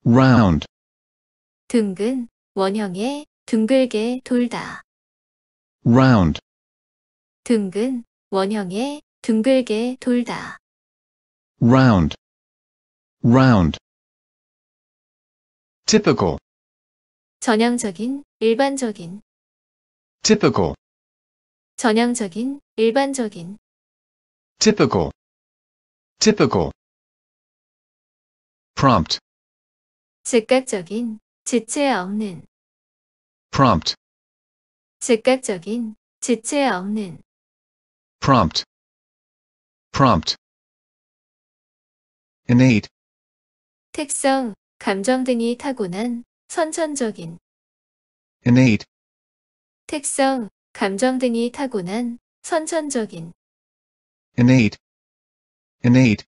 round, 둥근, 원형의, 둥글게 돌다. round, 둥근, 원형의, 둥글게 돌다. round, round. typical, 전형적인, 일반적인. typical, 전형적인, 일반적인. typical, typical. prompt, 즉각적인, 지체 없는. prompt, 즉각적인, 지체 없는. prompt, prompt. innate, 특성, 감정 등이 타고난, 선천적인. innate, 특성, 감정 등이 타고난, 선천적인. innate, innate.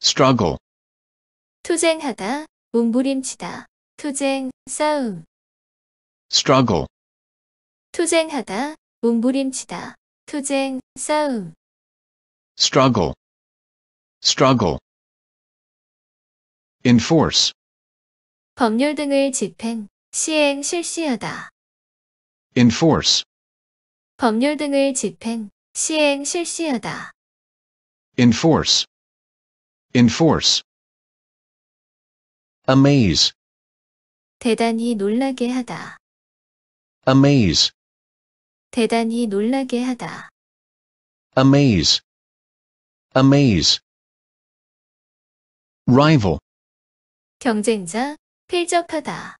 struggle, 투쟁하다, 몸부림치다. 투쟁, 싸움. struggle, 투쟁하다, 몸부림치다. 투쟁, 싸움. struggle, struggle. enforce, 법률 등을 집행, 시행, 실시하다. enforce, 법률 등을 집행, 시행, 실시하다. enforce, enforce. amaze, 대단히 놀라게 하다. amaze, 대단히 놀라게 하다. amaze, amaze. rival, 경쟁자, 필적하다.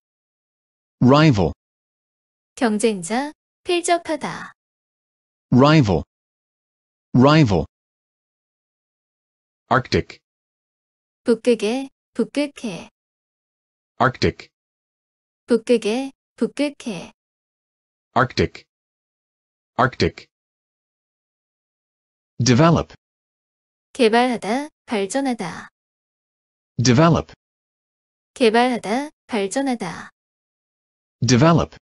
rival, 경쟁자, 필적하다. rival, rival. arctic, 북극에, 북극해. arctic, 북극에, 북극해. arctic, arctic. develop, 개발하다, 발전하다. develop, 개발하다, 발전하다. develop,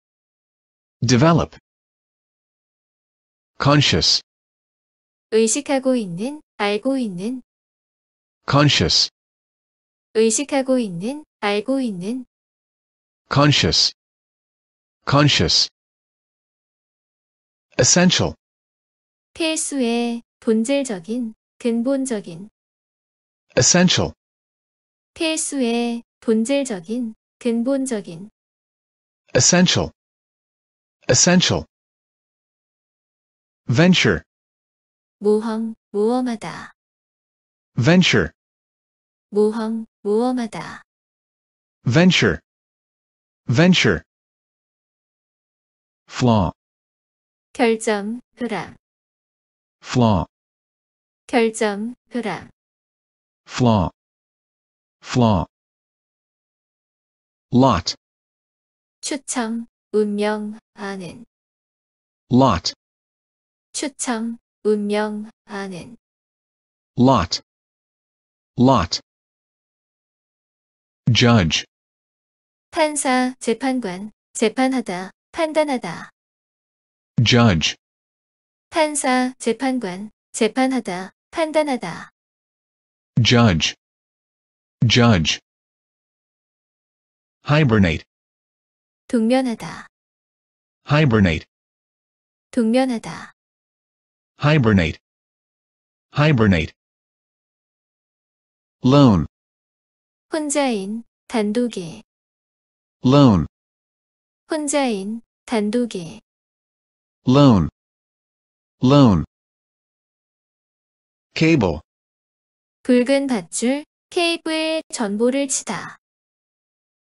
develop. conscious, 의식하고 있는, 알고 있는. conscious, 의식하고 있는, 알고 있는. conscious, conscious. essential, 필수의, 본질적인, 근본적인. essential, 필수의, 본질적인, 근본적인. essential, essential. venture, 모험, 모험하다. venture, 모험, 모험하다. venture, venture. flaw, 결점, 불안. flaw, 결점, 불안. flaw, flaw. lot, 추첨, 운명, 아는. lot, 추첨, 운명, 아는. lot, lot. judge, 판사, 재판관, 재판하다, 판단하다. judge, 판사, 재판관, 재판하다, 판단하다. judge, judge. hibernate, 동면하다, hibernate, 동면하다. hibernate, hibernate. lone, 혼자인, 단독의. lone, 혼자인, 단독의. lone, lone. cable, 붉은 밧줄, 케이블, 전보를 치다.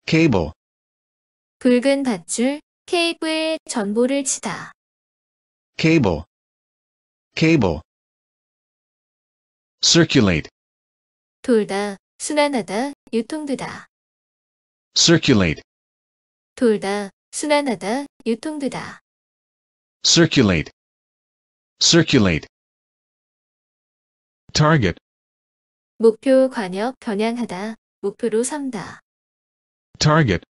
cable, 붉은 밧줄, 케이블, 전보를 치다. cable, cable. circulate, 돌다, 순환하다, 유통되다. circulate, 돌다, 순환하다, 유통되다. circulate, circulate. target, 목표, 관역, 겨냥하다, 목표로 삼다. target,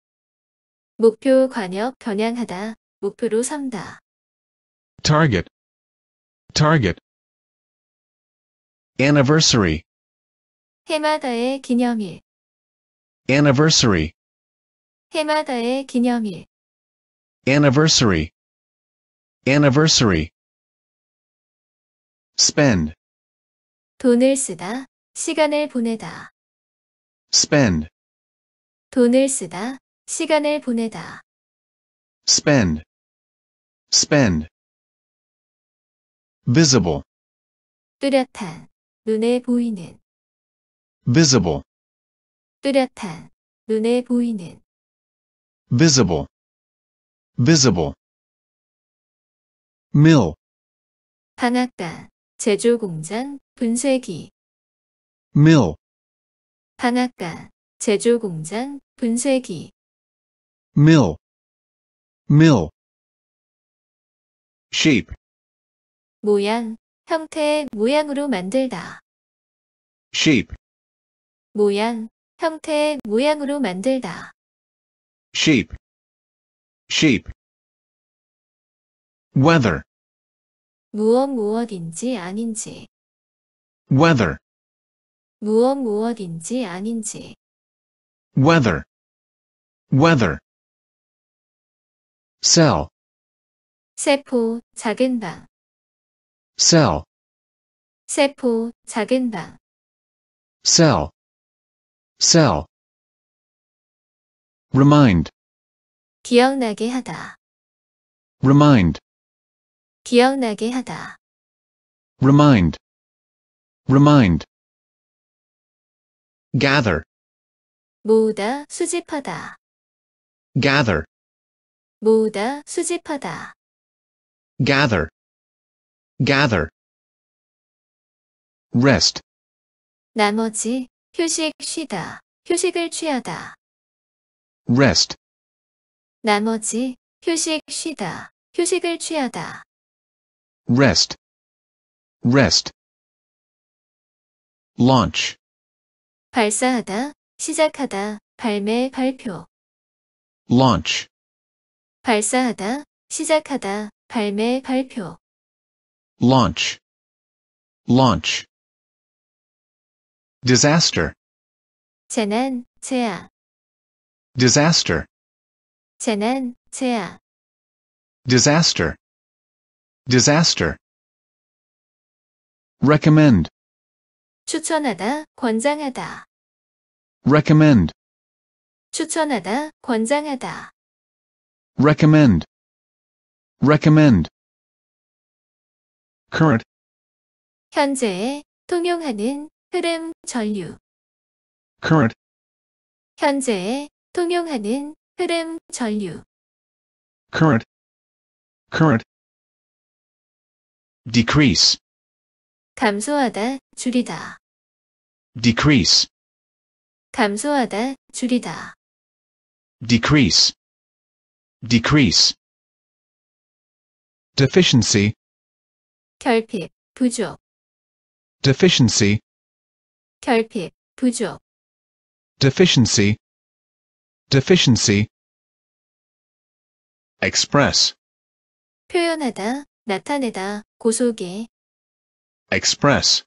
목표, 관역, 겨냥하다, 목표로 삼다. target, target, anniversary, 해마다의 기념일, anniversary, 해마다의 기념일, anniversary, anniversary. spend, 돈을 쓰다, 시간을 보내다, spend, 돈을 쓰다, 시간을 보내다, spend, spend. visible, 뚜렷한, 눈에 보이는, visible, 뚜렷한, 눈에 보이는, visible, visible. mill, 방앗간, 제조공장, 분쇄기, mill, 방앗간, 제조공장, 분쇄기, mill, mill. shape, 모양, 형태, 모양으로 만들다, shape, 모양, 형태, 모양으로 만들다, shape, shape. weather, 무엇인지 아닌지, weather, 무엇인지 아닌지, weather, weather. cell, 세포, 작은 방, cell, 세포, 작은 방, cell, cell. remind, 기억나게 하다, remind, 기억나게 하다, remind, remind. gather, 모으다, 수집하다, gather, 모으다, 수집하다, gather, gather. rest, 나머지, 휴식, 쉬다, 휴식을 취하다, rest, 나머지, 휴식, 쉬다, 휴식을 취하다, rest, rest. launch, 발사하다, 시작하다, 발매, 발표, launch, 발사하다, 시작하다, 발매, 발표, launch, launch. disaster, 재난, 재앙, disaster, 재난, 재앙, disaster, disaster. recommend, 추천하다, 권장하다, recommend, 추천하다, 권장하다, recommend, recommend. current, 현재에, 통용하는, 흐름, 전류, current, 현재에, 통용하는, 흐름, 전류, current, current. decrease, 감소하다, 줄이다, decrease, 감소하다, 줄이다, decrease, decrease. deficiency, 결핍, 부족, deficiency, 결핍, 부족, deficiency, deficiency. express, 표현하다, 나타내다, 고소계, express,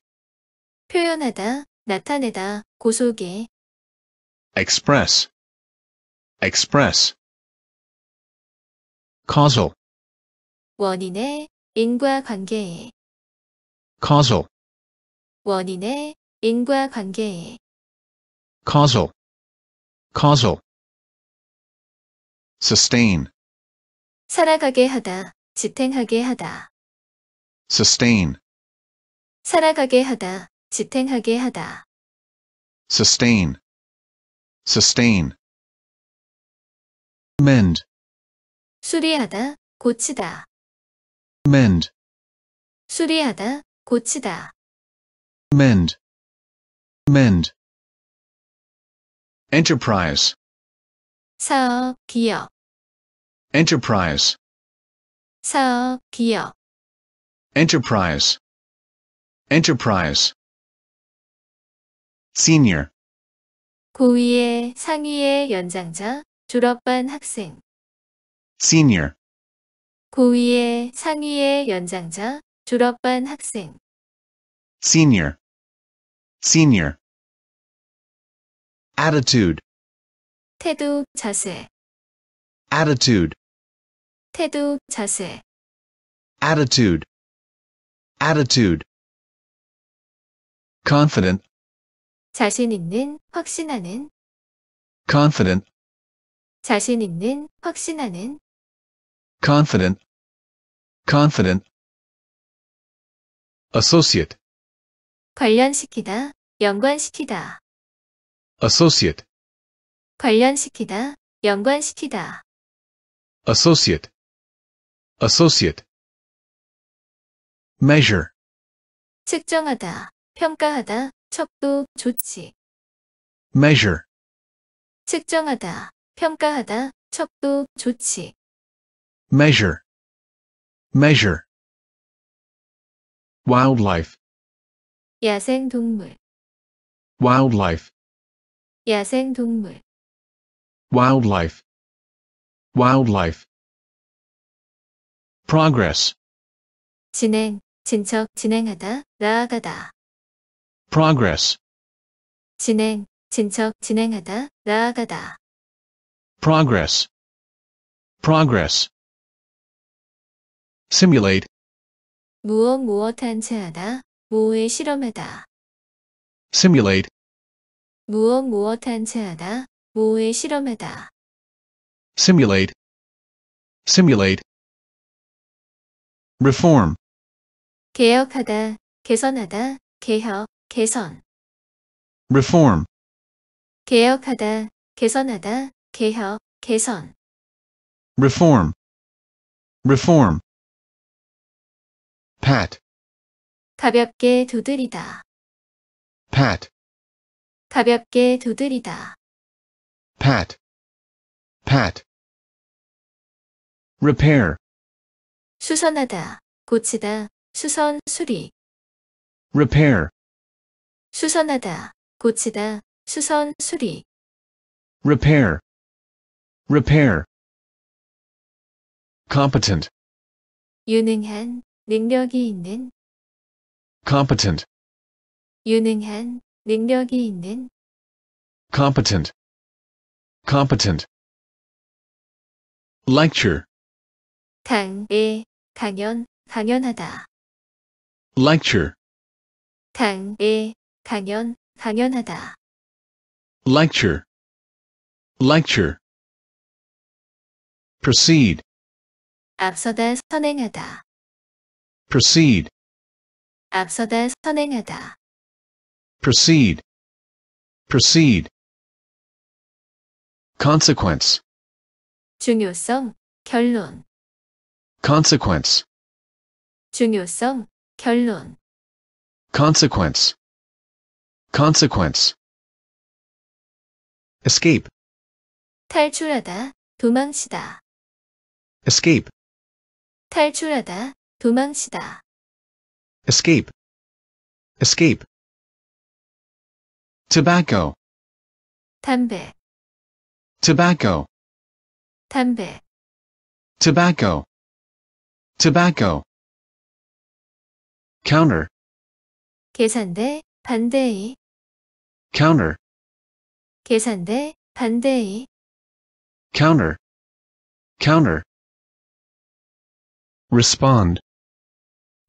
표현하다, 나타내다, 고소계, express, express. causal, 원인의, 인과관계의, causal, 원인의, 인과관계의, causal, causal. sustain, 살아가게 하다, 지탱하게 하다, sustain, 살아가게 하다, 지탱하게 하다, sustain, sustain. mend, 수리하다, 고치다, mend, 수리하다, 고치다, mend, mend. enterprise, 사업, 기업, enterprise, 사업, 기업, enterprise, enterprise. senior, 고위의, 상위의 연장자, 졸업반 학생, senior, 고위의, 상위의 연장자, 졸업반 학생, senior, senior. Attitude, 태도, 자세, attitude, 태도, 자세, attitude, attitude. Confident, 자신 있는, 확신하는, confident, 자신 있는, 확신하는, confident, confident. Associate, 관련시키다, 연관시키다, associate, 관련시키다, 연관시키다, associate, associate. Measure, 측정하다, 평가하다, 척도, 조치, measure, 측정하다, 평가하다, 척도, 조치, measure, measure. Wildlife, 야생동물, wildlife, 야생동물, wildlife, wildlife. Progress, 진행, 진척, 진행하다, 나아가다, progress, 진행, 진척, 진행하다, 나아가다, progress, progress. Simulate, 무엇한 채하다, 모호에 실험하다, simulate, 무엇한 채하다, 모호에 실험하다, simulate, simulate. Reform, 개혁하다, 개선하다, 개혁, 개선, reform, 개혁하다, 개선하다, 개혁, 개선, reform, reform. Pat, 가볍게 두드리다, pat, 가볍게 두드리다, pat, pat. Repair, 수선하다, 고치다, 수선, 수리, repair, 수선하다, 고치다, 수선, 수리, repair, repair. Competent, 유능한, 능력이 있는, competent, 유능한, 능력이 있는, competent, competent. Lecture, 강의, 강연, 강연하다, lecture, 강의, 강연, 강연하다, lecture, lecture. Proceed, 앞서다, 선행하다, proceed, 앞서다, 선행하다, proceed, proceed. Consequence, 중요성, 결론, consequence, 중요성, 결론, consequence, consequence. Escape, 탈출하다, 도망치다, escape, 탈출하다, 도망치다, escape, escape. Tobacco, 담배, tobacco, 담배, tobacco, tobacco. Counter, 계산대, 반대의, counter, 계산대, 반대의, counter, counter. Respond,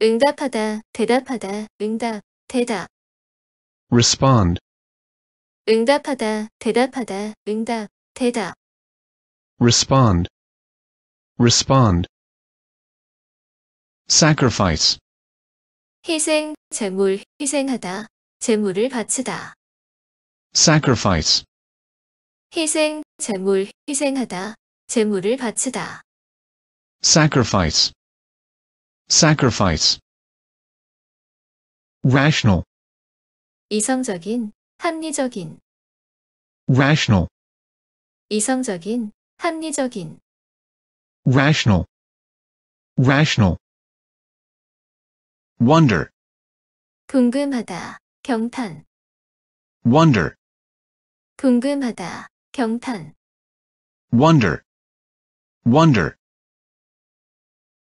응답하다, 대답하다, 응답, 대답, respond, 응답하다, 대답하다, 응답, 대답, respond, respond. Sacrifice, 희생, 재물, 희생하다, 재물을 바치다, sacrifice, 희생, 재물, 희생하다, 재물을 바치다, sacrifice, sacrifice. Rational, 이성적인, 합리적인, rational, 이성적인, 합리적인, rational, rational. Wonder, 궁금하다, 경탄, wonder, 궁금하다, 경탄, wonder, wonder.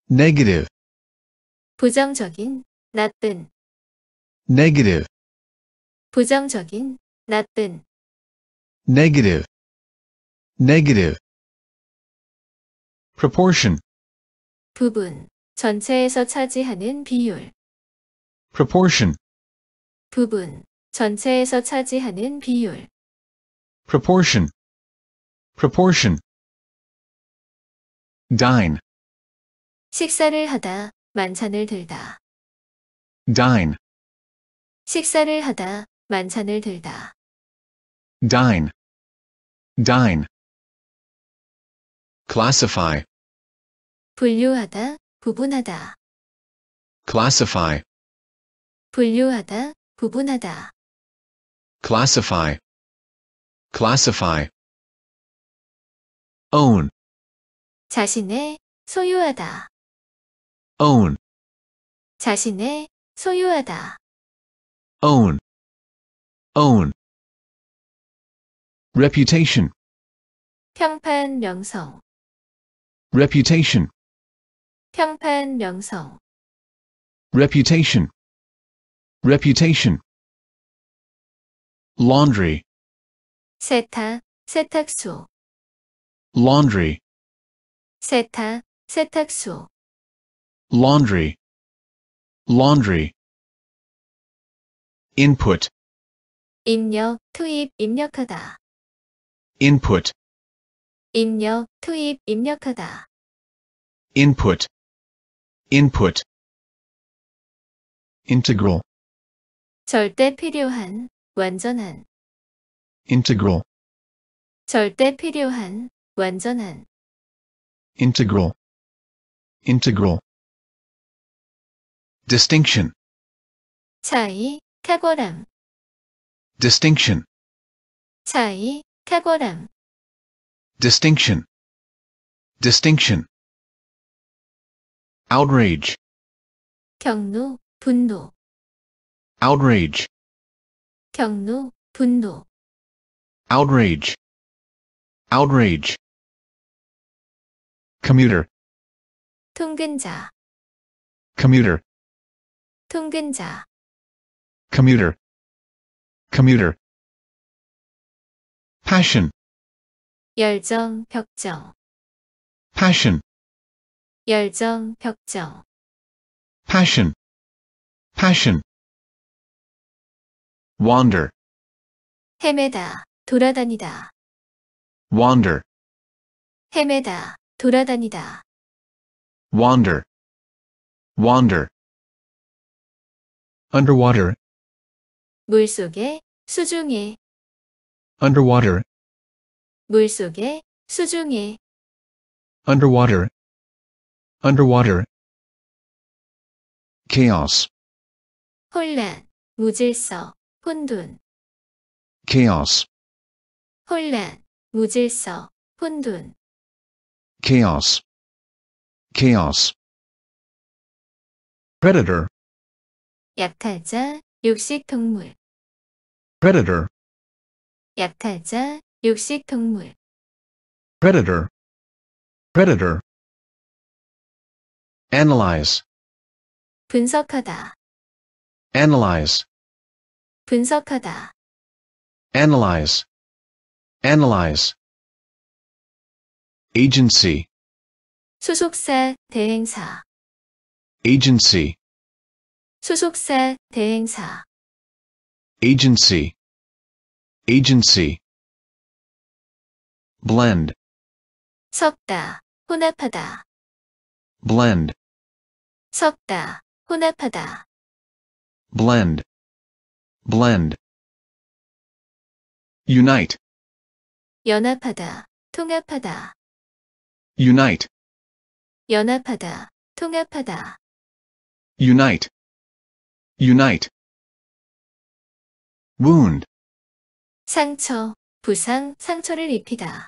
Negative, 부정적인, 나쁜, negative, 부정적인, 나쁜, negative, negative. proportion, 부분, 전체에서 차지하는 비율, proportion, 부분, 전체에서 차지하는 비율, proportion, proportion. dine, 식사를 하다, 만찬을 들다, dine, 식사를 하다, 만찬을 들다, dine, dine. classify, 분류하다, 구분하다, classify, 분류하다, 구분하다, classify, classify. own, 자신의, 소유하다, own, 자신의, 소유하다, own, own. reputation, 평판 명성, reputation, 평판 명성, reputation, reputation. laundry, 세탁, 세탁소, laundry, 세탁, 세탁소, laundry, laundry. input, 입력, 투입, 입력하다, input, 입력, 투입, 입력하다, input, input. integral, 절대 필요한, 완전한, integral, 절대 필요한, 완전한, integral, integral. distinction, 차이, 탁월함, distinction, 차이, 탁월함, distinction, distinction. outrage, 경로, 분노, outrage, 경로, 분노, outrage, outrage. commuter, 통근자, commuter, 통근자, commuter, commuter. passion, 열정, 벽정, passion, 열정, 벽정, passion, passion. wander, 헤매다, 돌아다니다, wander, 헤매다, 돌아다니다, wander, wander. underwater, 물속에, 수중에, underwater, 물속에, 수중에, underwater, underwater. chaos, 혼란, 무질서, 혼돈, chaos, 혼란, 무질서, 혼돈, chaos, chaos. predator, 약탈자, 육식동물, predator, 약탈자, 육식동물, predator, predator. analyze, 분석하다, analyze, 분석하다, analyze, analyze. agency, 소속사, 대행사, agency, 소속사, 대행사, agency, agency. blend, 섞다, 혼합하다, blend, 섞다, 혼합하다, blend, blend. unite, 연합하다, 통합하다, unite, 연합하다, 통합하다, unite, unite. wound, 상처, 부상, 상처를 입히다,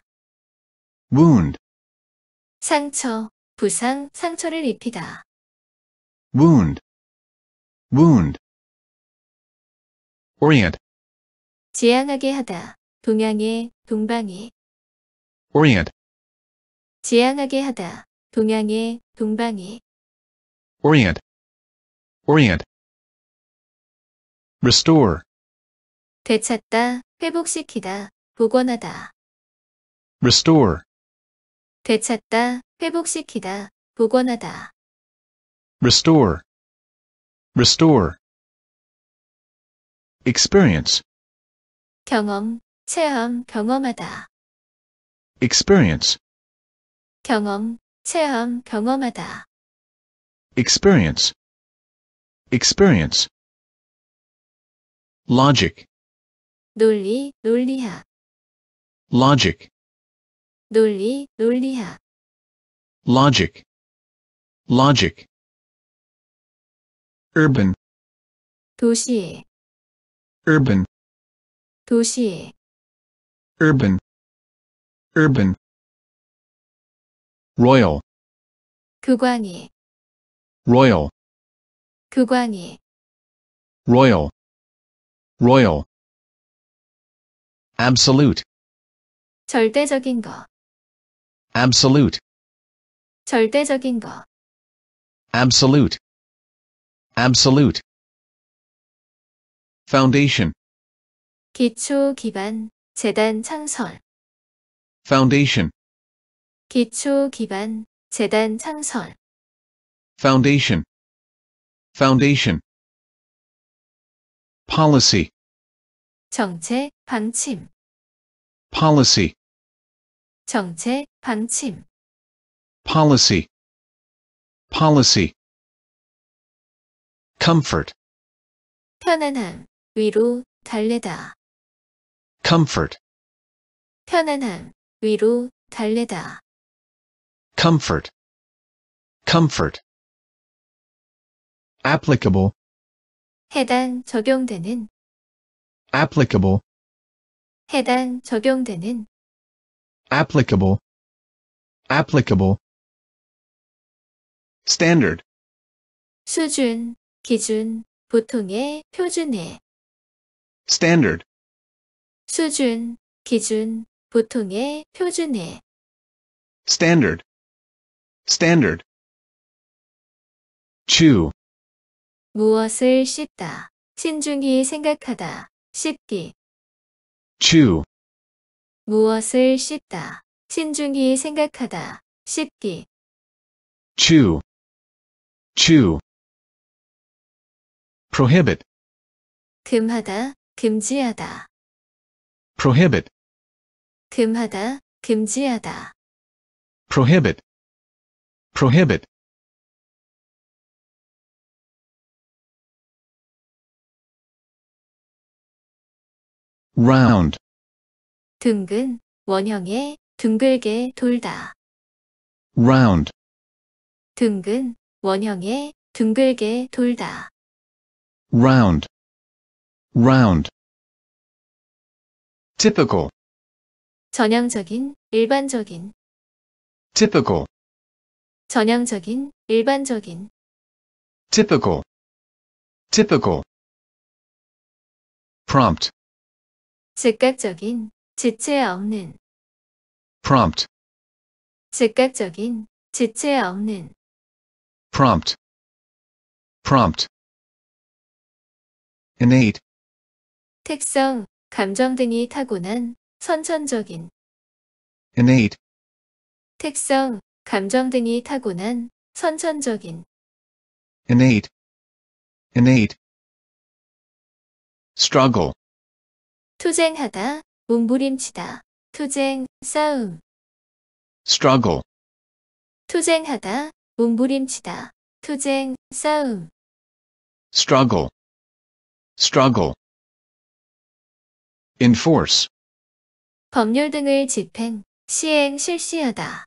wound, 상처, 부상, 상처를 입히다, wound, wound. orient, 지향하게 하다, 동양에, 동방에, orient, 지향하게 하다, 동양에, 동방에, orient, orient, restore, 되찾다, 회복시키다, 복원하다. restore, 되찾다, 회복시키다, 복원하다. restore, restore, experience, 경험, 체험, 경험하다. experience, 경험, 체험, 경험하다. experience, experience, logic, 논리, 논리학. logic, 논리, 논리학. logic, logic, urban, 도시에, urban, 도시에. urban, urban, royal, 국왕에, royal, 국왕에. royal, royal, absolute, 절대적인 것, absolute, 절대적인 것. absolute, absolute, foundation, 기초, 기반, 재단 창설. foundation, 기초, 기반, 재단 창설. foundation, foundation, policy, 정책, 방침. policy, 정책, 방침. policy, policy, comfort, 편안함, 위로, 달래다. comfort, 편안함, 위로, 달래다. comfort, comfort, applicable, 해당, 적용되는. applicable, 해당, 적용되는. applicable, applicable, standard, 수준, 기준, 보통의, 표준의. standard, 수준, 기준, 보통의, 표준의. standard, standard, chew, 무엇을 씹다. 신중히 생각하다. 씹기. chew, 무엇을 씹다. 신중히 생각하다. 씹기. chew, chew, prohibit, 금하다, 금지하다. prohibit, 금하다, 금지하다. prohibit, prohibit, round, 둥근, 원형의, 둥글게 돌다. round, 둥근, 원형의, 둥글게 돌다. round, round, typical, 전형적인, 일반적인. typical, 전형적인, 일반적인. typical, typical, prompt, 즉각적인, 지체 없는. prompt, 즉각적인, 지체 없는. prompt, prompt, innate, 특성, 감정 등이 타고난, 선천적인. innate, 특성, 감정 등이 타고난, 선천적인. innate, innate, struggle, 투쟁하다, 몸부림치다. 투쟁, 싸움. struggle, 투쟁하다, 몸부림치다. 투쟁, 싸움. struggle, struggle, enforce, 법률 등을 집행, 시행, 실시하다.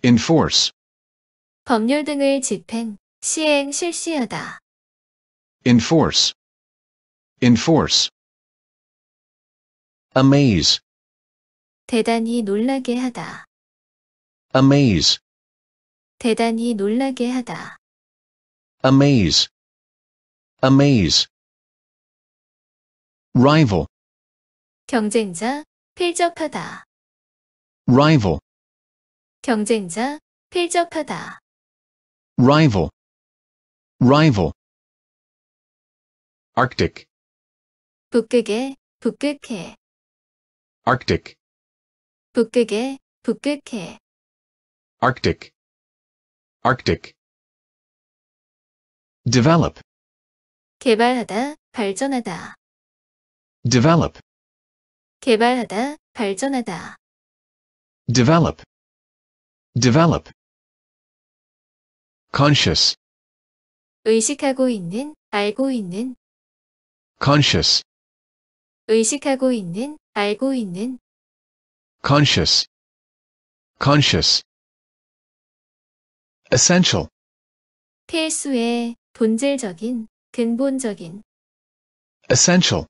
enforce, 법률 등을 집행, 시행, 실시하다. enforce, enforce, amaze, 대단히 놀라게 하다. amaze, 대단히 놀라게 하다. amaze, amaze, rival, 경쟁자, 필적하다. rival, 경쟁자, 필적하다. rival, rival, Arctic, 북극에, 북극해. Arctic, 북극에, 북극해. Arctic, Arctic. Develop, 개발하다, 발전하다. develop, 개발하다, 발전하다. develop, develop. Conscious, 의식하고 있는, 알고 있는. conscious, 의식하고 있는, 알고 있는. conscious, conscious. Essential, 필수의, 본질적인, 근본적인. essential,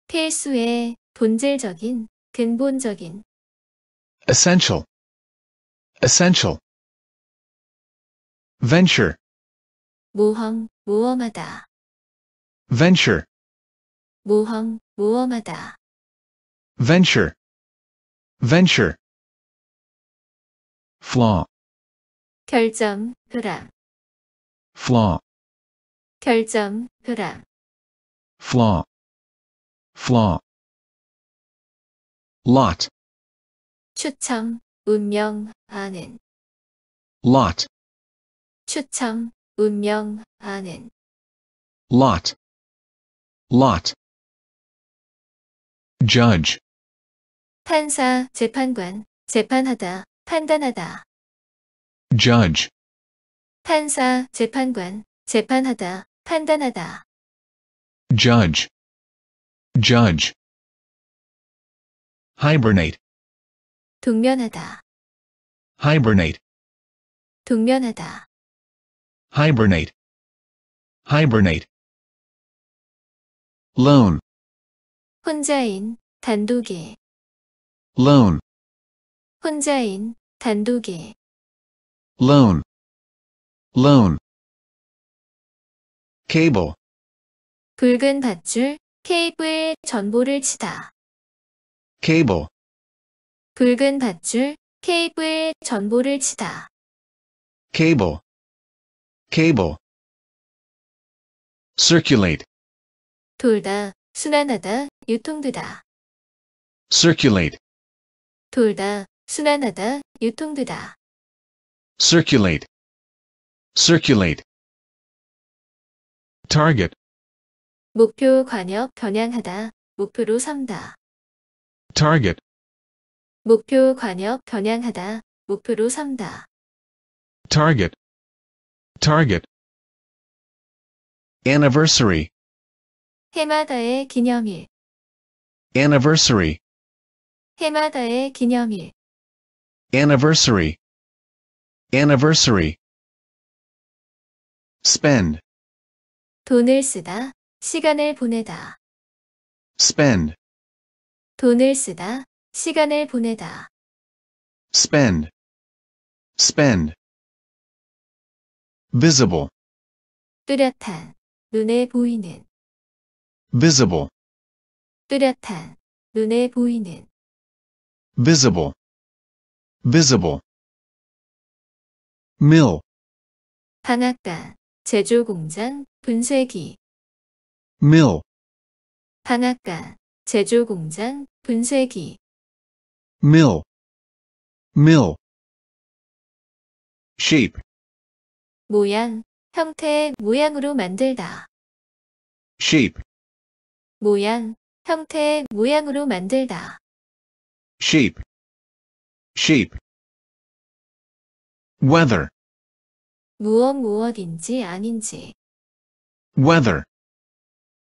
필수의, 본질적인, 근본적인. essential, essential. Venture, 모험, 모험하다. venture, 모험, 모험하다. venture, venture. Flaw, 결점, 불안. flaw, 결점, 불안. flaw, flaw. Lot, 추첨, 운명, 아는. lot, 추첨, 운명, 아는. lot, lot. Judge, 판사, 재판관, 재판하다, 판단하다. judge, 판사, 재판관, 재판하다, 판단하다. judge, judge. Hibernate, 동면하다, hibernate, 동면하다. hibernate, hibernate. Lone, 혼자인, 단독의. lone, 혼자인, 단독의. lone, lone. Cable, 붉은 밧줄, 케이블, 전보를 치다. cable, 붉은 밧줄, 케이블, 전보를 치다. cable, cable. Circulate, 돌다, 순환하다, 유통되다. circulate, 돌다, 순환하다, 유통되다. circulate, circulate. Target, 목표, 관역, 겨냥하다, 목표로 삼다. target, 목표, 관역, 겨냥하다, 목표로 삼다. target, target. Anniversary, 해마다의 기념일, anniversary, 해마다의 기념일. anniversary, anniversary. Spend, 돈을 쓰다, 시간을 보내다. spend, 돈을 쓰다, 시간을 보내다. spend, spend. Visible, 뚜렷한, 눈에 보이는. visible, 뚜렷한, 눈에 보이는. visible, visible. Mill, 방앗간, 제조공장, 분쇄기. mill, 방앗간, 제조공장, 분쇄기. mill, mill. Shape, 모양, 형태, 모양으로 만들다. shape, 모양, 형태, 모양으로 만들다. shape, shape. Weather, 무엇인지 아닌지. weather,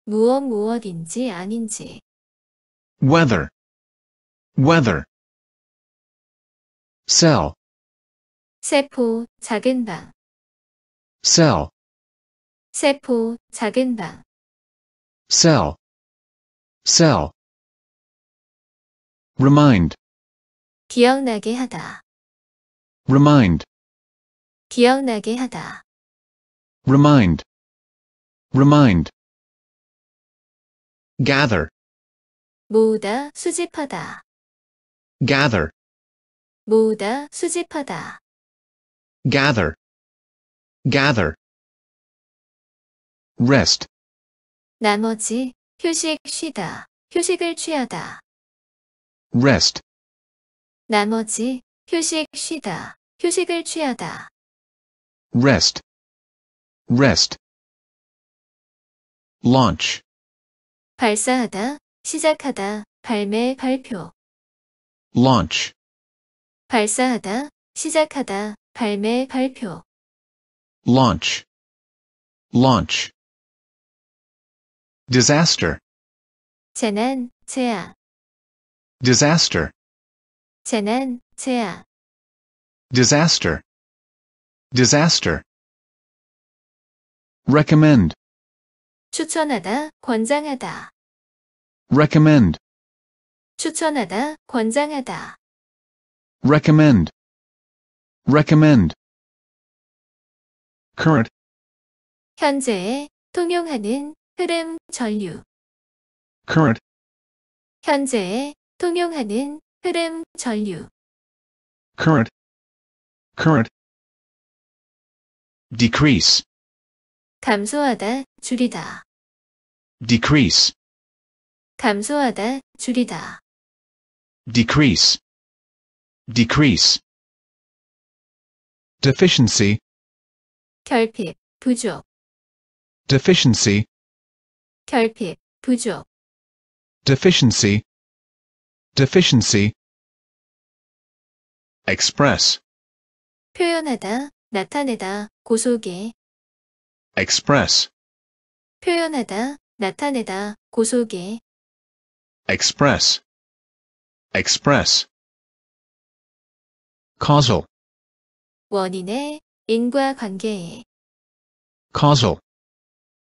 무엇인지 아닌지. weather, weather. Cell, 세포, 작은 방. cell, 세포, 작은 방. cell, cell. Remind, 기억나게 하다. remind, 기억나게 하다. remind, remind. Gather, 모으다, 수집하다. gather, 모으다, 수집하다. gather, gather. Rest, 나머지, 휴식, 쉬다, 휴식을 취하다. rest, 나머지, 휴식, 쉬다, 휴식을 취하다. rest, rest. launch, 발사하다, 시작하다, 발매, 발표. launch, 발사하다, 시작하다, 발매, 발표. launch, launch. disaster, 재난, 재앙. disaster, 재난, 재앙. disaster, disaster. recommend, 추천하다, 권장하다. recommend, 추천하다, 권장하다. recommend, recommend. current, 현재에, 통용하는, 흐름, 전류. current, 현재에, 통용하는, 흐름, 전류. current, current. decrease, 감소하다, 줄이다. decrease, 감소하다, 줄이다. decrease, decrease. deficiency, 결핍, 부족. deficiency, 결핍, 부족. deficiency, deficiency. express, 표현하다, 나타내다, 고소개. express, 표현하다, 나타내다, 고소개. express, express. causal, 원인의, 인과관계의. causal,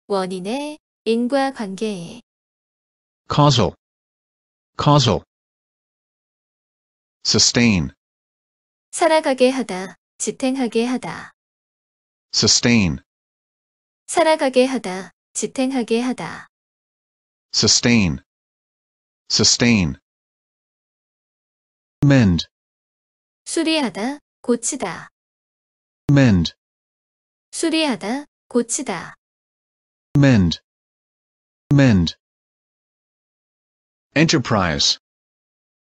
원인의, 인과관계의. causal, causal. sustain, 살아가게 하다, 지탱하게 하다. sustain, 살아가게 하다, 지탱하게 하다. sustain, sustain. mend, 수리하다, 고치다. mend, 수리하다, 고치다. mend, mend. enterprise,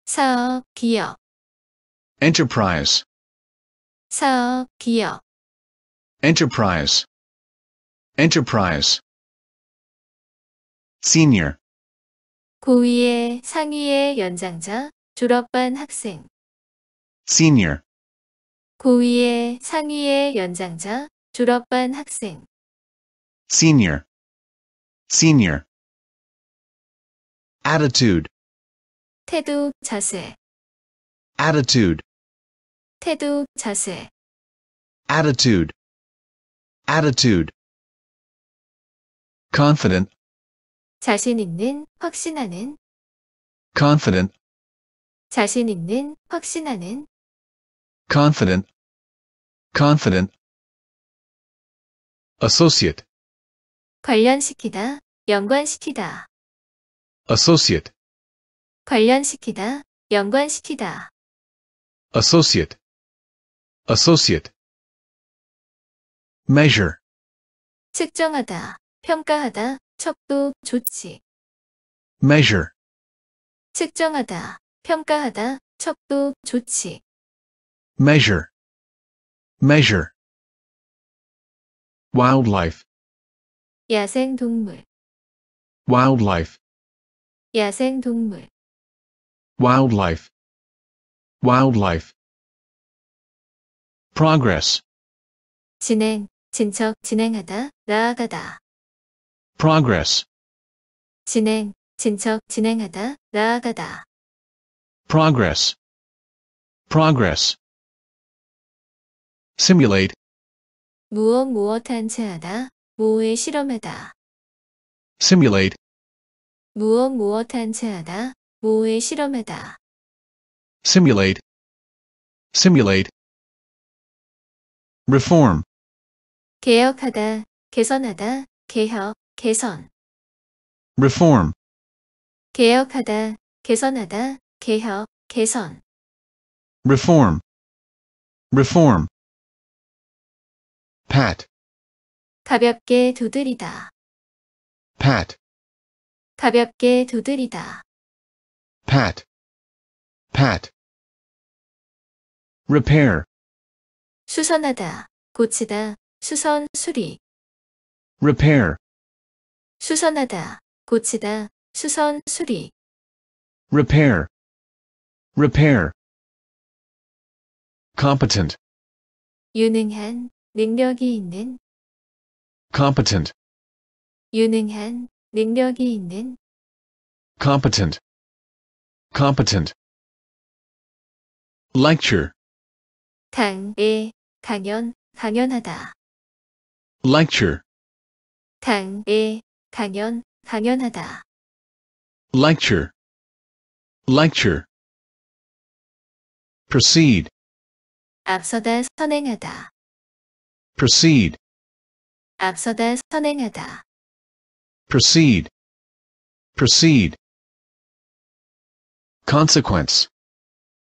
사업, 기업. enterprise, 사업, 기업. enterprise, enterprise. senior, 고위의, 상위의 연장자, 졸업반 학생. senior, 고위의, 상위의 연장자, 졸업반 학생. senior, senior. attitude, 태도, 자세. attitude, 태도, 자세. attitude, attitude. confident, 자신 있는, 확신하는. confident, 자신 있는, 확신하는. confident, confident. associate, 관련시키다, 연관시키다. associate, 관련시키다, 연관시키다. associate, associate. measure, 측정하다, 평가하다, 척도, 조치. measure, 측정하다, 평가하다, 척도, 조치. measure, measure. wildlife, 야생동물, wildlife, 야생동물. wildlife, wildlife. progress, 진행, 진척, 진행하다, 나아가다. progress, 진행, 진척, 진행하다, 나아가다. progress, progress. simulate, 무엇한 체하다, 모호에 실험하다. simulate, 무엇한 체하다, 모호에 실험하다. simulate, simulate. reform, 개혁하다, 개선하다, 개혁, 개선. reform, 개혁하다, 개선하다, 개혁, 개선. reform, reform. pat, 가볍게 두드리다. pat, 가볍게 두드리다. pat, pat. repair, 수선하다, 고치다, 수선, 수리. repair, 수선하다, 고치다, 수선, 수리. repair, repair. competent, 유능한, 능력이 있는. competent, 유능한, 능력이 있는. competent, competent. lecture, 강의, 강연, 강연하다. lecture, 강의, 강연, 강연하다. lecture, lecture. proceed, 앞서다, 선행하다. proceed, 앞서다, 선행하다. proceed, proceed. consequence,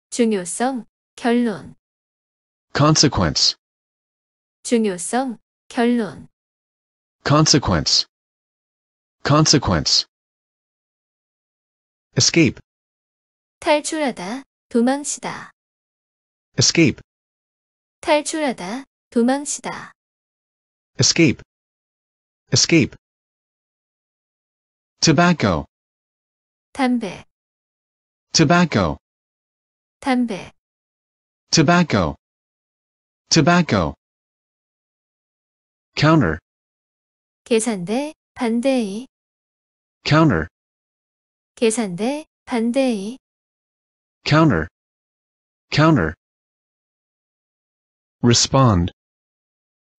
중요성, 결론. consequence, 중요성, 결론. consequence, consequence. escape, 탈출하다, 도망치다. escape, 탈출하다, 도망치다. escape, escape. tobacco, 담배, tobacco, 담배. tobacco, tobacco. counter, 계산대, 반대의. counter, 계산대, 반대의. counter, counter. respond,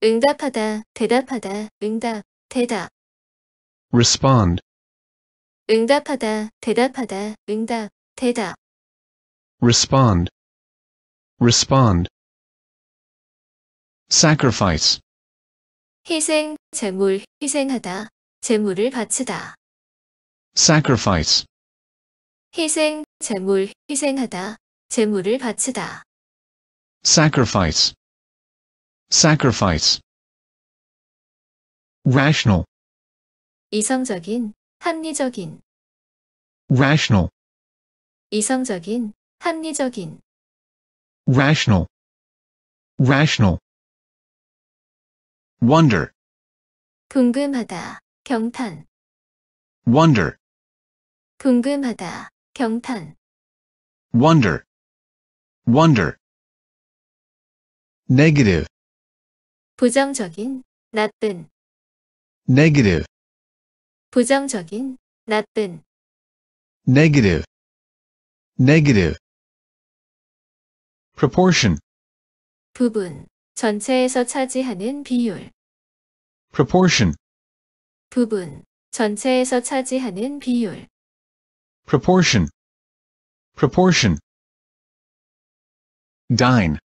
응답하다, 대답하다, 응답, 대답. respond, 응답하다, 대답하다, 응답, 대답. respond, respond. sacrifice, 희생, 제물, 희생하다, 제물을 바치다. sacrifice, 희생, 제물, 희생하다, 제물을 바치다. sacrifice, sacrifice. rational, 이성적인, 합리적인. rational, 이성적인, 합리적인. rational, rational. wonder, 궁금하다, 경탄. wonder, 궁금하다, 경탄. wonder, wonder. negative, 부정적인, 나쁜. negative, 부정적인, 나쁜. negative, negative. proportion, 부분, 전체에서 차지하는 비율. proportion, 부분, 전체에서 차지하는 비율. proportion, proportion. dine,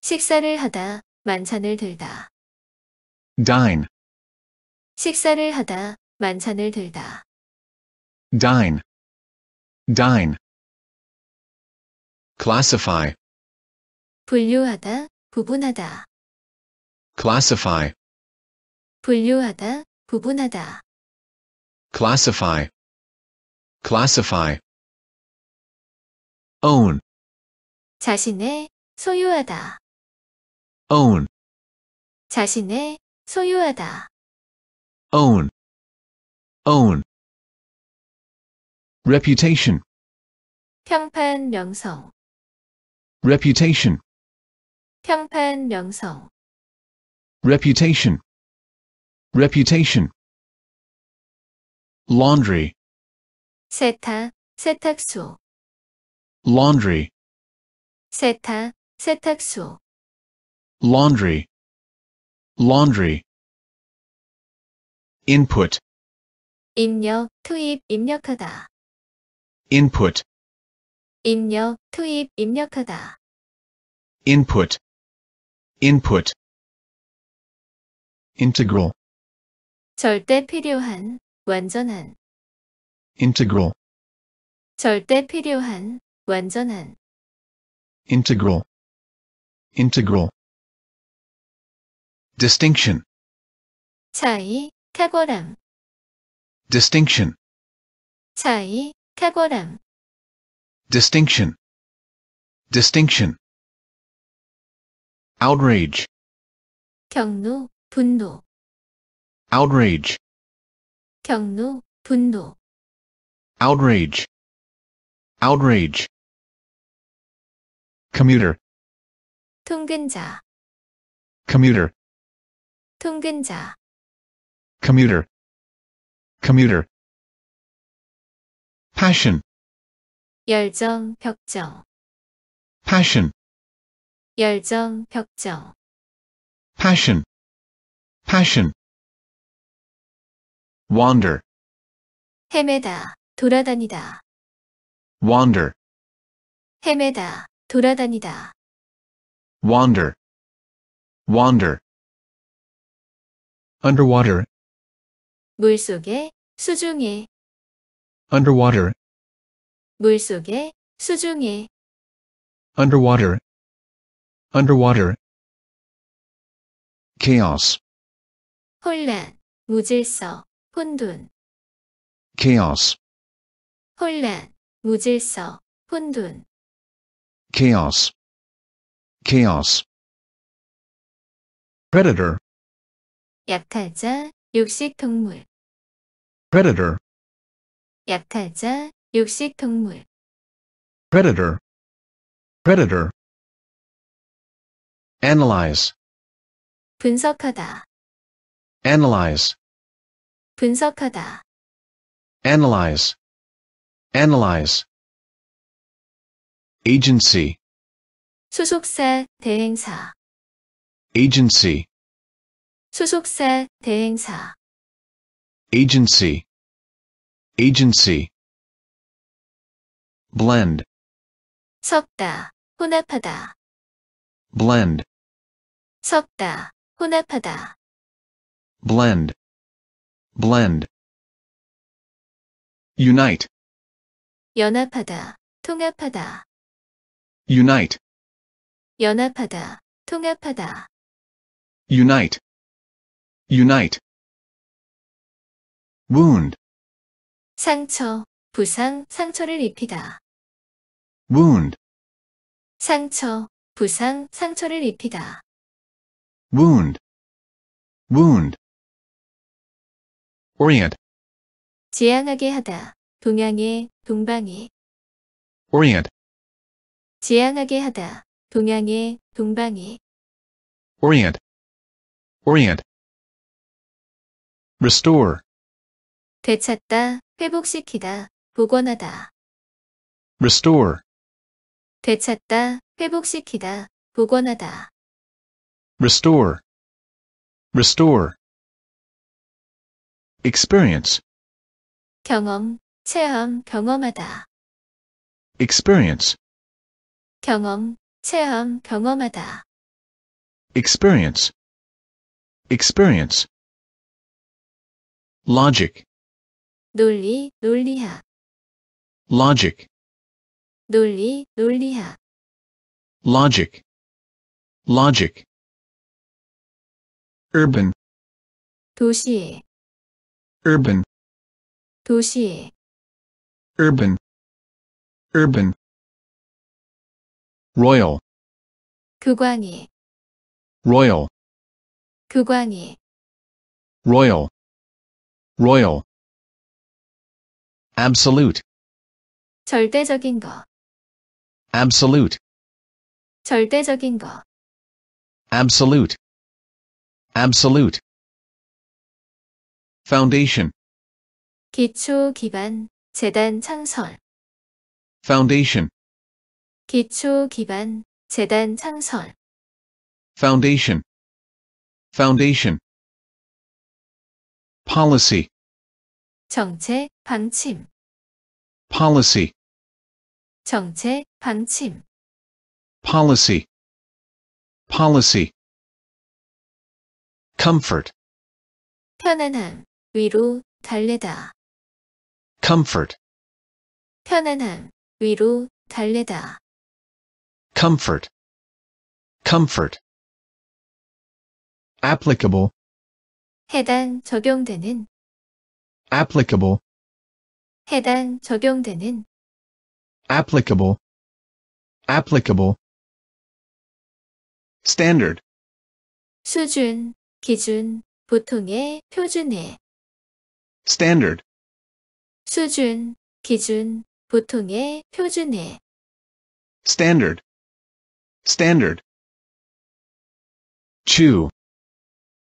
식사를 하다, 만찬을 들다. dine, 식사를 하다, 만찬을 들다. dine, dine. classify, 분류하다, 구분하다. classify, 분류하다, 구분하다. classify, classify. own, 자신의, 소유하다. own, 자신의, 소유하다. own, own. reputation, 평판, 명성. reputation, 평판, 명성. reputation, reputation. laundry, 세탁, 세탁소. laundry, 세탁, 세탁소. laundry, laundry. input, 입력, 투입, 입력하다. input, 입력, 투입, 입력하다. input, input. integral, 절대 필요한, 완전한. integral, 절대 필요한, 완전한. integral, integral. distinction, 차이, 탁월함. distinction, 차이, 탁월함, distinction, distinction, outrage, 경로, 분노, outrage, 경로, 분노, outrage, outrage, commuter, 통근자, commuter, 통근자, commuter, commuter, passion, 열정, 벽정, passion, 열정, 벽정, passion, passion, wander, 헤매다, 돌아다니다, wander, 헤매다, 돌아다니다, wander, wander, underwater, 물속에, 수중에, underwater, 물속에, 수중에, underwater, underwater, chaos, 혼란, 무질서, 혼돈, chaos, 혼란, 무질서, 혼돈, chaos, chaos, predator, 약탈자, 육식동물, predator, 약탈자, 육식동물, predator, predator, analyze, 분석하다, analyze, 분석하다, analyze, analyze, agency, 소속사, 대행사, agency, 소속사, 대행사, agency, agency, blend, 섞다, 혼합하다, blend, 섞다, 혼합하다, blend, blend, unite, 연합하다, 통합하다, unite, 연합하다, 통합하다, unite, unite, wound, 상처, 부상, 상처를 입히다, wound, 상처, 부상, 상처를 입히다, wound, wound, orient, 지향하게 하다, 동양에, 동방에, orient, 지향하게 하다, 동양에, 동방에, orient, orient, restore, 되찾다, 회복시키다, 복원하다, restore, 되찾다, 회복시키다, 복원하다, restore, restore, experience, 경험, 체험, 경험하다, experience, 경험, 체험, 경험하다, experience, experience, logic, 논리, 논리학, logic, 논리, 논리학, logic, logic, urban, 도시에, urban, 도시에, urban, urban, royal, 극왕에, royal, 극왕에, royal, royal, absolute, 절대적인 것, absolute, 절대적인 것, absolute, absolute, foundation, 기초, 기반, 재단, 창설, foundation, 기초, 기반, 재단, 창설, foundation, foundation, policy, 정책, 방침, policy, 정책, 방침, policy, policy, comfort, 편안함, 위로, 달래다, comfort, 편안함, 위로, 달래다, comfort, comfort, applicable, 해당, 적용되는, applicable, 해당, 적용되는, applicable, applicable. standard, 수준, 기준, 보통의, 표준의, standard, 수준, 기준, 보통의, 표준의, standard, standard. chew,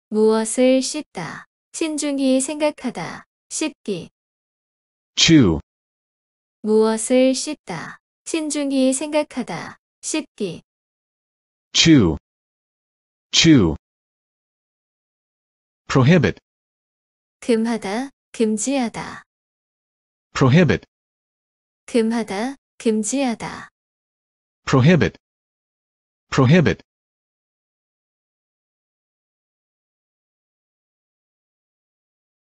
무엇을 씹다, 신중히 생각하다, 씹기, chew, 무엇을 씹다, 신중히 생각하다, 씹기, chew, chew. prohibit, 금하다, 금지하다, prohibit, 금하다, 금지하다, prohibit, prohibit.